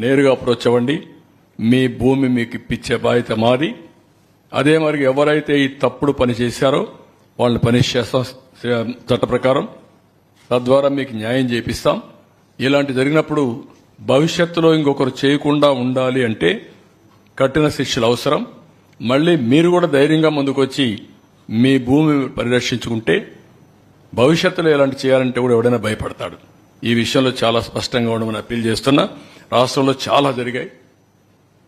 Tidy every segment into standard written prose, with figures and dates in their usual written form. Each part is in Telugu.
నేరుగా అప్రోచ్ అవ్వండి. మీ భూమి మీకు ఇప్పించే బాధ్యత మాది. అదే మరి ఎవరైతే ఈ తప్పుడు పని చేశారో వాళ్ళని పనిష్ చేస్తాం చట్ట ప్రకారం. తద్వారా మీకు న్యాయం చేపిస్తాం. ఇలాంటి జరిగినప్పుడు భవిష్యత్తులో ఇంకొకరు చేయకుండా ఉండాలి అంటే కఠిన శిక్షలు అవసరం. మళ్ళీ మీరు కూడా ధైర్యంగా ముందుకొచ్చి మీ భూమి పరిరక్షించుకుంటే భవిష్యత్తులో ఇలాంటి చేయాలంటే కూడా ఎవడైనా భయపడతాడు. ఈ విషయంలో చాలా స్పష్టంగా ఉండమని అప్పీల్ చేస్తున్నా. రాష్ట్రంలో చాలా జరిగాయి.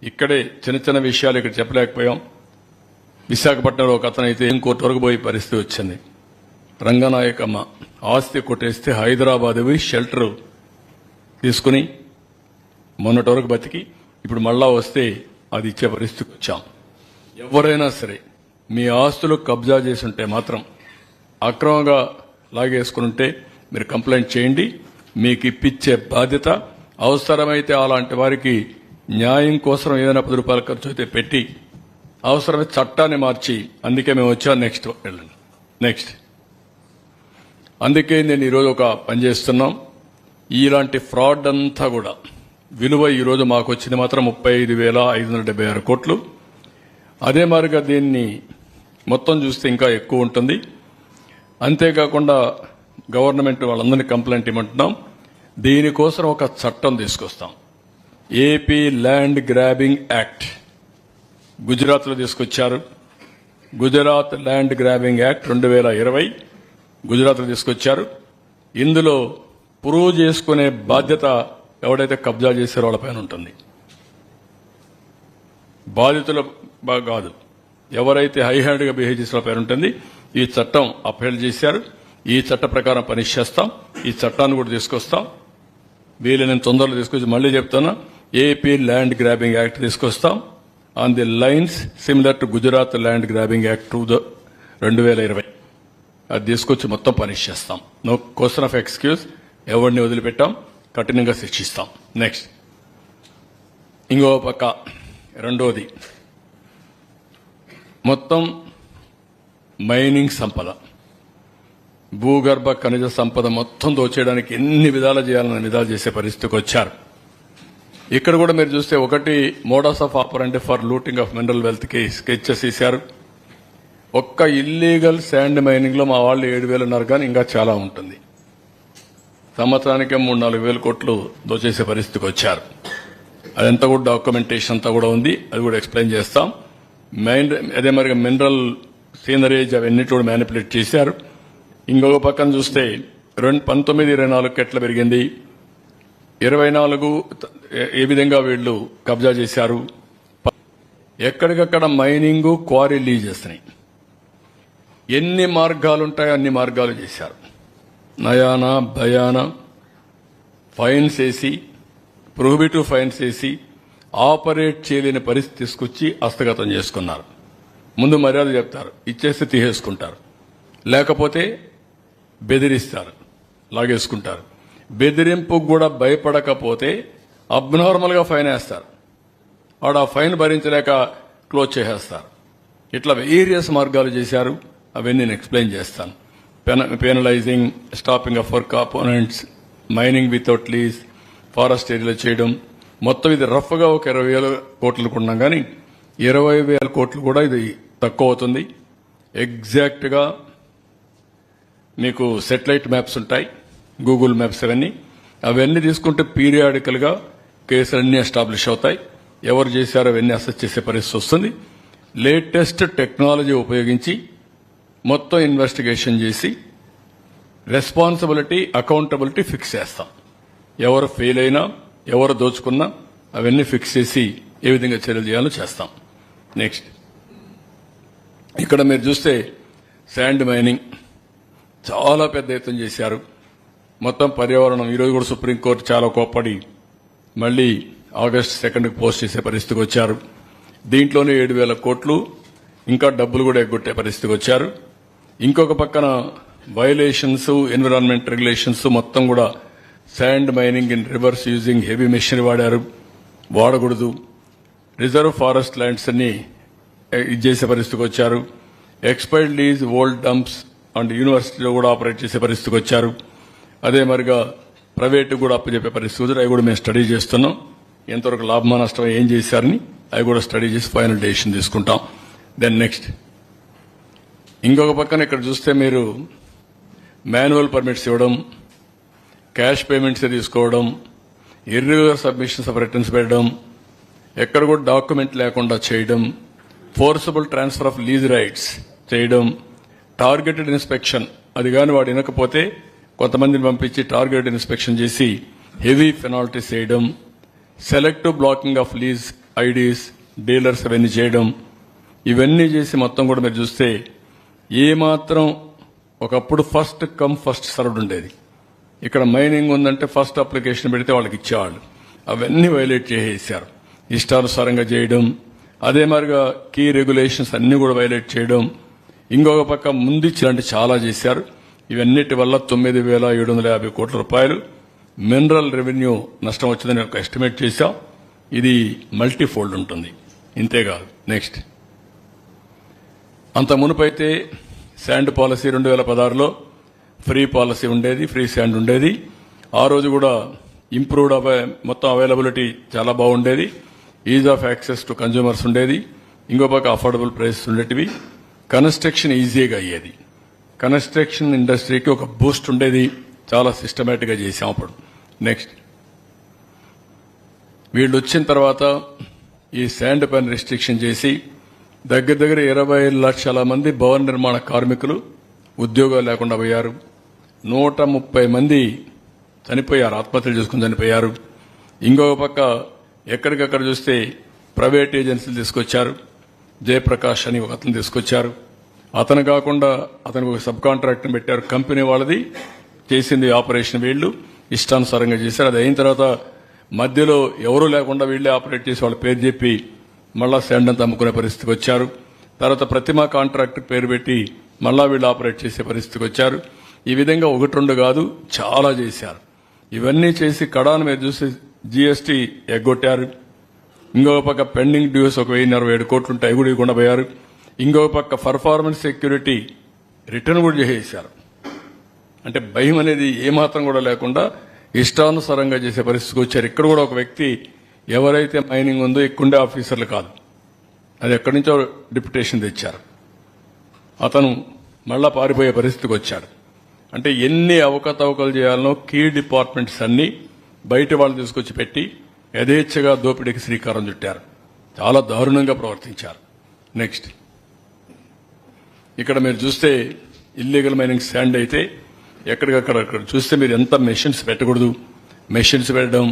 ఇక్కడే చిన్న చిన్న విషయాలు ఇక్కడ చెప్పలేకపోయాం. విశాఖపట్నంలో ఒక అతనైతే ఇంకోటి వరకు పోయే పరిస్థితి వచ్చింది. రంగనాయకమ్మ ఆస్తి కొట్టేస్తే హైదరాబాద్ పోయి షెల్టర్ తీసుకుని మొన్నటి వరకు బతికి ఇప్పుడు మళ్ళా వస్తే అది ఇచ్చే పరిస్థితికి వచ్చాం. ఎవరైనా సరే మీ ఆస్తులు కబ్జా చేసి ఉంటే మాత్రం అక్రమంగా లాగేసుకుంటే మీరు కంప్లైంట్ చేయండి. మీకు ఇప్పించే బాధ్యత. అవసరమైతే అలాంటి వారికి న్యాయం కోసం ఏదైనా 10 రూపాయల ఖర్చు అయితే పెట్టి అవసరమైతే చట్టాన్ని మార్చి, అందుకే మేము వచ్చాం. నెక్స్ట్ అందుకే నేను ఈరోజు ఒక పని చేస్తున్నాం. ఇలాంటి ఫ్రాడ్ అంతా కూడా విలువ ఈరోజు మాకు వచ్చింది మాత్రం 35,576 కోట్లు. అదే మాదిరిగా దీన్ని మొత్తం చూస్తే ఇంకా ఎక్కువ ఉంటుంది. అంతేకాకుండా గవర్నమెంట్ వాళ్ళందరినీ కంప్లైంట్ ఇవ్వమంటున్నాం. దీనికోసం ఒక చట్టం తీసుకొస్తాం. ఏపీ ల్యాండ్ గ్రాబింగ్ యాక్ట్ గుజరాత్లో తీసుకొచ్చారు. గుజరాత్ ల్యాండ్ గ్రాబింగ్ యాక్ట్ 2020 గుజరాత్లో తీసుకొచ్చారు. ఇందులో ప్రూవ్ చేసుకునే బాధ్యత ఎవడైతే కబ్జా చేశారో వాళ్ళపైన ఉంటుంది. బాధితుల కాదు, ఎవరైతే హై హ్యాండ్గా బిహేవ్ చేసిన పైన ఉంటుంది. ఈ చట్టం అప్హెల్డ్ చేశారు. ఈ చట్ట ప్రకారం పనిష్ చేస్తాం. ఈ చట్టాన్ని కూడా తీసుకొస్తాం. వీళ్ళని తొందరలో తీసుకొచ్చి మళ్లీ చెప్తున్నా, ఏపీ ల్యాండ్ గ్రాబింగ్ యాక్ట్ తీసుకొస్తాం. On the lines similar to Gujarat land grabbing act 2020 అది తీసుకొచ్చి మొత్తం పనిష్ చేస్తాం. No question of excuse. ఎవరిని వదిలిపెట్టాం, కఠినంగా శిక్షిస్తాం. నెక్స్ట్ ఇంకో పక్క రెండోది మొత్తం మైనింగ్ సంపద, భూగర్భ ఖనిజ సంపద మొత్తం దోచేయడానికి ఎన్ని విధాలు చేయాలన్న విధాలు చేసే పరిస్థితికి వచ్చారు. ఇక్కడ కూడా మీరు చూస్తే ఒకటి modus of operant for looting of mineral wealth కి స్కెచెస్ ఇశారు. ఒక్క ఇల్లీగల్ శాండ్ మైనింగ్ లో మా వాళ్ళు 7,000 ఉన్నారు, కానీ ఇంకా చాలా ఉంటుంది. సంవత్సరానికి 3-4 వేల కోట్లు దోచేసే పరిస్థితికి వచ్చారు. అదంతా కూడా డాక్యుమెంటేషన్ అంతా కూడా ఉంది. అది కూడా ఎక్స్ప్లెయిన్ చేస్తాం. అదే మరి మినరల్ సీనరేజ్ అవన్నీ కూడా మ్యానిపులేట్ చేశారు. ఇంకొక పక్కన చూస్తే 19-24 ఎట్లా పెరిగింది, 24 ఏ విధంగా వీళ్లు కబ్జా చేశారు. ఎక్కడికక్కడ మైనింగ్ క్వారీ లీజ్ చేస్తున్నాయి. ఎన్ని మార్గాలుంటాయో అన్ని మార్గాలు చేశారు. నయానా భయానా ఫైన్స్ వేసి, ప్రొహిబిటివ్ ఫైన్స్ వేసి ఆపరేట్ చేయలేని పరిస్థితి తీసుకొచ్చి హస్తగతం చేసుకున్నారు. ముందు మర్యాద చెప్తారు, ఇచ్చేస్తే తీసేసుకుంటారు. లేకపోతే బెదిరిస్తారు, లాగేసుకుంటారు. బెదిరింపుకు కూడా భయపడకపోతే అబ్నార్మల్ గా ఫైన్ వేస్తారు. వాడు ఆ ఫైన్ భరించలేక క్లోజ్ చేసేస్తారు. ఇట్లా వేరియస్ మార్గాలు చేశారు. అవన్నీ నేను ఎక్స్ప్లెయిన్ చేస్తాను. Penalising, stopping of work components, mining without lease, forest ఏరియాలో చేయడం. మొత్తం ఇది రఫ్ గా ఒక 20,000 కోట్లు కొన్నాం, కానీ 20,000 కోట్లు కూడా ఇది తక్కువ అవుతుంది. ఎగ్జాక్ట్ గా మీకు సెటిలైట్ మ్యాప్స్ ఉంటాయి, గూగుల్ మ్యాప్స్, అవన్నీ తీసుకుంటే పీరియాడికల్ గా కేసులన్నీ ఎస్టాబ్లిష్ అవుతాయి. ఎవరు చేశారో అవన్నీ అసెస్ చేసే పరిస్థితి వస్తుంది. లేటెస్ట్ టెక్నాలజీ ఉపయోగించి మొత్తం ఇన్వెస్టిగేషన్ చేసి రెస్పాన్సిబిలిటీ, అకౌంటబిలిటీ ఫిక్స్ చేస్తాం. ఎవరు ఫెయిల్ అయినా, ఎవరు దోచుకున్నా అవన్నీ ఫిక్స్ చేసి ఏ విధంగా చర్యలు చేయాలో చేస్తాం. నెక్స్ట్ ఇక్కడ మీరు చూస్తే శాండ్ మైనింగ్ చాలా పెద్ద ఎత్తున చేశారు. మొత్తం పర్యావరణం ఈరోజు కూడా సుప్రీంకోర్టు చాలా కోప్పడి మళ్లీ ఆగస్టు 2కి పోస్ట్ చేసే పరిస్థితికి వచ్చారు. దీంట్లోనే 7,000 కోట్లు ఇంకా డబ్బులు కూడా ఎగ్గొట్టే పరిస్థితికి వచ్చారు. ఇంకొక పక్కన వైలేషన్స్, ఎన్విరాన్మెంట్ రెగ్యులేషన్స్ మొత్తం కూడా sand mining in reverse using heavy machinery వాడకూడదు. రిజర్వ్ ఫారెస్ట్ ల్యాండ్స్ అన్ని ఇది చేసే పరిస్థితికి వచ్చారు. Expired lease old dumps and యూనివర్సిటీలో కూడా ఆపరేట్ చేసే పరిస్థితికి వచ్చారు. అదే మరిగా ప్రైవేట్ కూడా అప్పచెప్పే పరిస్థితి, అవి కూడా మేము స్టడీ చేస్తున్నాం. ఎంతవరకు లాభమా నష్టమా ఏం చేశారని అవి కూడా స్టడీ చేసి ఫైనల్ డెసిషన్ తీసుకుంటాం. దెన్ నెక్స్ట్ ఇంకొక పక్కన ఇక్కడ చూస్తే మీరు మాన్యువల్ పర్మిట్స్ ఇవ్వడం, క్యాష్ పేమెంట్స్ తీసుకోవడం, ఇర్రెగ్యులర్ సబ్మిషన్స్ ఆఫ్ రిటర్న్స్ పెట్టడం, ఎక్కడ కూడా డాక్యుమెంట్ లేకుండా చేయడం, forcible transfer of lease rights చేయడం, టార్గెటెడ్ ఇన్స్పెక్షన్ అది కానీ వాడు వినకపోతే కొంతమందిని పంపించి టార్గెటెడ్ ఇన్స్పెక్షన్ చేసి హెవీ పెనాల్టీస్ చేయడం, selective blocking of lease IDs, dealers అవన్నీ చేయడం, ఇవన్నీ చేసి మొత్తం కూడా మీరు చూస్తే ఏమాత్రం ఒకప్పుడు ఫస్ట్ కమ్ ఫస్ట్ సర్వ్డ్ ఉండేది. ఇక్కడ మైనింగ్ ఉందంటే ఫస్ట్ అప్లికేషన్ పెడితే వాళ్ళకి ఇచ్చేవాళ్ళు. అవన్నీ వైలేట్ చేసేసారు. ఇష్టానుసారంగా చేయడం, అదే మాదిరిగా కీ రెగ్యులేషన్స్ అన్ని కూడా వైలేట్ చేయడం, ఇంకొక పక్క ముందిచ్చిలాంటి చాలా చేశారు. ఇవన్నిటి వల్ల 9,750 కోట్ల రూపాయలు మినరల్ రెవెన్యూ నష్టం వచ్చిందని ఒక ఎస్టిమేట్ చేశాం. ఇది మల్టీఫోల్డ్ ఉంటుంది. ఇంతేకాదు నెక్స్ట్ అంత మునుపైతే శాండ్ పాలసీ 2016లో ఫ్రీ పాలసీ ఉండేది, ఫ్రీ శాండ్ ఉండేది. ఆ రోజు కూడా ఇంప్రూవ్డ్ మొత్తం అవైలబిలిటీ చాలా బాగుండేది. Is of access to consumers ఉండేది. ఇంకో పక్క అఫోర్డబుల్ ప్రైసెస్ ఉండేటివి. కన్స్ట్రక్షన్ ఈజీగా అయ్యేది. కన్స్ట్రక్షన్ ఇండస్ట్రీకి ఒక బూస్ట్ ఉండేది. చాలా సిస్టమేటిక్గా చేశాం అప్పుడు. నెక్స్ట్ వీళ్ళు వచ్చిన తర్వాత ఈ శాండ్ పైన రిస్ట్రిక్షన్ చేసి దగ్గర 20 లక్షల మంది భవన నిర్మాణ కార్మికులు ఉద్యోగాలు లేకుండా పోయారు. 130 మంది చనిపోయారు, ఆత్మహత్యలు చేసుకుని చనిపోయారు. ఇంకొక పక్క ఎక్కడికక్కడ చూస్తే ప్రైవేట్ ఏజెన్సీలు తీసుకొచ్చారు. జయప్రకాష్ అని ఒక అతను తీసుకొచ్చారు. అతను కాకుండా అతనికి ఒక సబ్ కాంట్రాక్ట్ని పెట్టారు. కంపెనీ వాళ్ళది చేసింది ఆపరేషన్, వీళ్ళు ఇష్టానుసారంగా చేశారు. అది అయిన తర్వాత మధ్యలో ఎవరూ లేకుండా వీళ్లే ఆపరేట్ చేసి వాళ్ళ పేరు చెప్పి మళ్ళా శాండ్ అంతా అమ్ముకునే పరిస్థితికి వచ్చారు. తర్వాత ప్రతిమా కాంట్రాక్ట్ పేరు పెట్టి మళ్ళా వీళ్ళు ఆపరేట్ చేసే పరిస్థితికి వచ్చారు. ఈ విధంగా 1-2 కాదు చాలా చేశారు. ఇవన్నీ చేసి కడాను మీరు చూసి జీఎస్టీ ఎగ్గొట్టారు. ఇంకొక పక్క పెండింగ్ డ్యూస్ ఒక 1,067 కోట్లు ఉంటే అవి కూడా ఇవ్వకుండా పోయారు. ఇంకొక పక్క పర్ఫార్మెన్స్ సెక్యూరిటీ రిటర్న్ కూడా చేసేశారు. అంటే భయం అనేది ఏమాత్రం కూడా లేకుండా ఇష్టానుసారంగా చేసే పరిస్థితికి వచ్చారు. ఇక్కడ కూడా ఒక వ్యక్తి ఎవరైతే మైనింగ్ ఉందో ఎక్కువండే ఆఫీసర్లు కాదు, అది ఎక్కడి నుంచో డిప్యుటేషన్ తెచ్చారు. అతను మళ్ళా పారిపోయే పరిస్థితికి వచ్చాడు. అంటే ఎన్ని అవకతవకలు చేయాలనో కీ డిపార్ట్మెంట్స్ అన్ని బయట వాళ్ళు తీసుకొచ్చి పెట్టి యథేచ్ఛగా దోపిడీకి శ్రీకారం చుట్టారు. చాలా దారుణంగా ప్రవర్తించారు. నెక్స్ట్ ఇక్కడ మీరు చూస్తే ఇల్లీగల్ మైనింగ్ శాండ్ అయితే ఎక్కడికక్కడ చూస్తే మీరు ఎంత మెషిన్స్ పెట్టకూడదు, మెషిన్స్ పెట్టడం,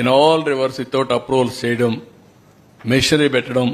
in all reverse without approvals చేయడం, మెషినరీ పెట్టడం,